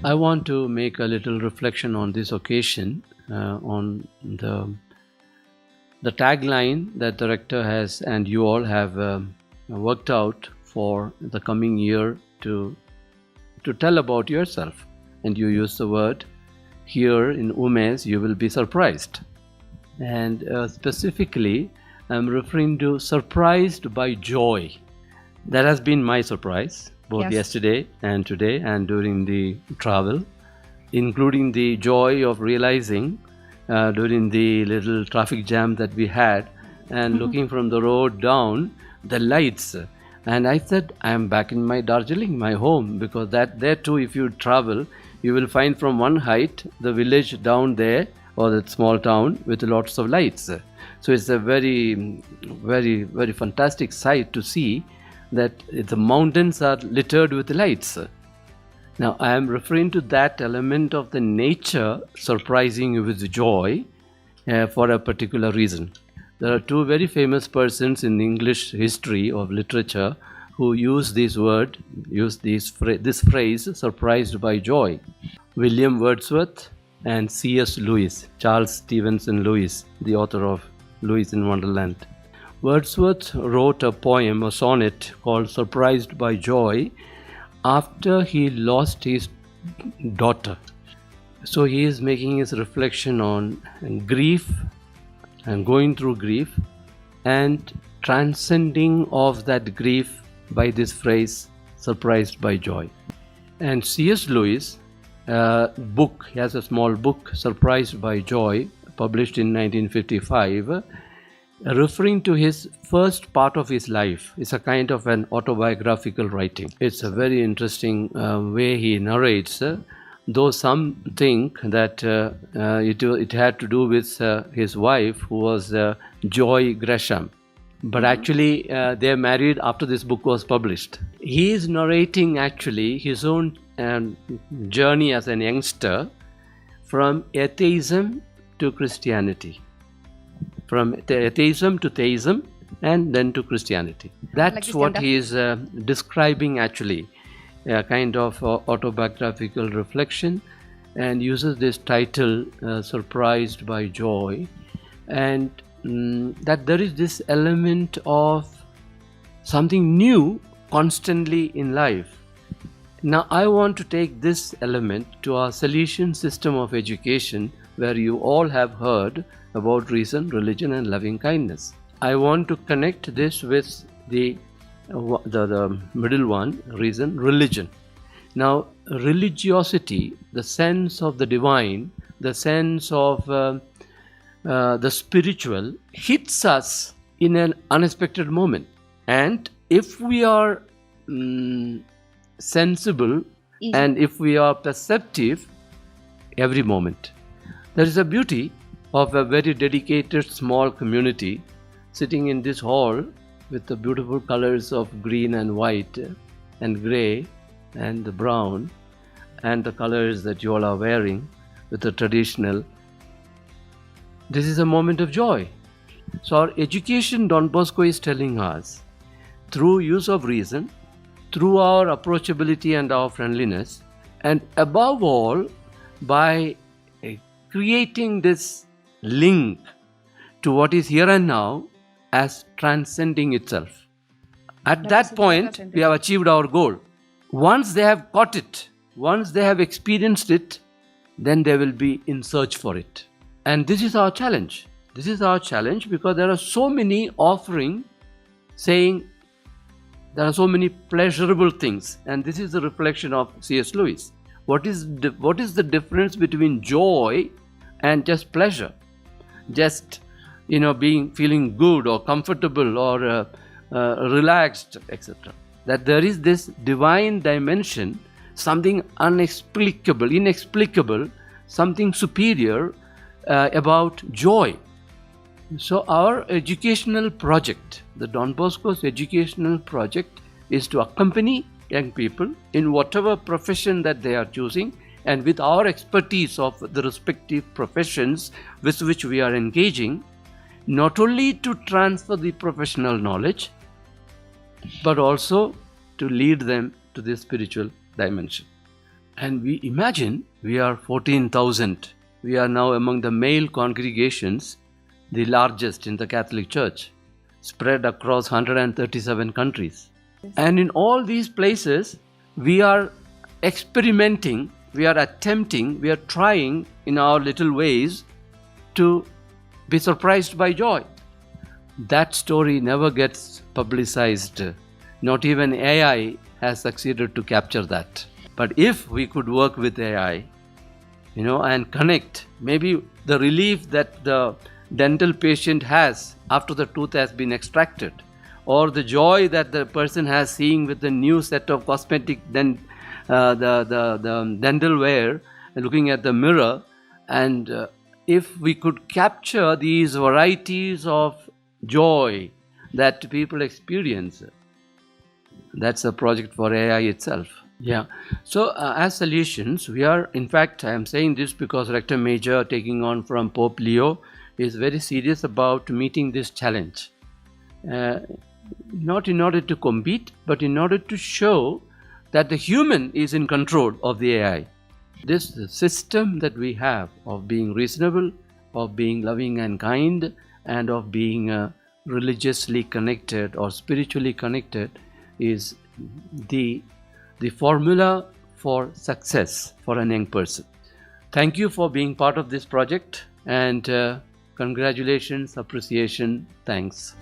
I want to make a little reflection on this occasion on the tagline that the rector has and you all have worked out for the coming year to tell about yourself. And you use the word here in Umes, you will be surprised. And specifically, I'm referring to surprised by joy. That has been my surprise, both yesterday and today and during the travel, including the joy of realizing during the little traffic jam that we had and looking from the road down, the lights. And I said, I am back in my Darjeeling, my home, because that there too, if you travel, you will find from one height the village down there or that small town with lots of lights. So it's a very, very, very fantastic sight to see that the mountains are littered with lights. Now, I am referring to that element of the nature surprising you with joy for a particular reason. There are two very famous persons in English history of literature who use this phrase, surprised by joy. William Wordsworth and C.S. Lewis, Charles Stevenson Lewis, the author of Lewis in Wonderland. Wordsworth wrote a poem, a sonnet called Surprised by Joy, after he lost his daughter. So he is making his reflection on grief and going through grief and transcending of that grief by this phrase, surprised by joy. And C.S. Lewis, he has a small book, Surprised by Joy, published in 1955, referring to his first part of his life. It's a kind of an autobiographical writing. It's a very interesting way he narrates, though some think that it had to do with his wife, who was Joy Gresham. But actually, they married after this book was published. He is narrating actually his own journey as an youngster from atheism to Christianity. From atheism to theism and then to Christianity. That's what he is describing actually, a kind of autobiographical reflection, and uses this title, Surprised by Joy, and that there is this element of something new constantly in life. Now I want to take this element to our Salesian system of education, where you all have heard about reason, religion and loving kindness. I want to connect this with the middle one, reason, religion. Now, religiosity, the sense of the divine, the sense of the spiritual, hits us in an unexpected moment. And if we are sensible and if we are perceptive, every moment. There is a beauty of a very dedicated small community sitting in this hall with the beautiful colors of green and white and grey and the brown and the colors that you all are wearing with the traditional. This is a moment of joy. So our education, Don Bosco is telling us, through use of reason, through our approachability and our friendliness, and above all by creating this link to what is here and now as transcending itself. At that point, we have achieved our goal. Once they have caught it, once they have experienced it, then they will be in search for it. And this is our challenge. This is our challenge because there are so many offering saying there are so many pleasurable things. And this is the reflection of C.S. Lewis. What is the difference between joy and just pleasure? Just, feeling good or comfortable or relaxed, etc. That there is this divine dimension, something inexplicable, something superior about joy. So our educational project, the Don Bosco's educational project, is to accompany young people in whatever profession that they are choosing, and with our expertise of the respective professions with which we are engaging, not only to transfer the professional knowledge, but also to lead them to the spiritual dimension. And we imagine we are 14,000. We are now among the male congregations, the largest in the Catholic Church, spread across 137 countries. And in all these places, we are experimenting, we are attempting, we are trying in our little ways to be surprised by joy. That story never gets publicized. Not even AI has succeeded to capture that. But if we could work with AI, and connect, maybe the relief that the dental patient has after the tooth has been extracted, or the joy that the person has seeing with the new set of cosmetic, then the dental wear, and looking at the mirror, and if we could capture these varieties of joy that people experience, that's a project for AI itself. Yeah. So as Salesians, we are, in fact, I am saying this because Rector Major, taking on from Pope Leo, is very serious about meeting this challenge. Not in order to compete, but in order to show that the human is in control of the AI. This system that we have of being reasonable, of being loving and kind, and of being religiously connected or spiritually connected is the formula for success for a young person. Thank you for being part of this project, and congratulations, appreciation, thanks.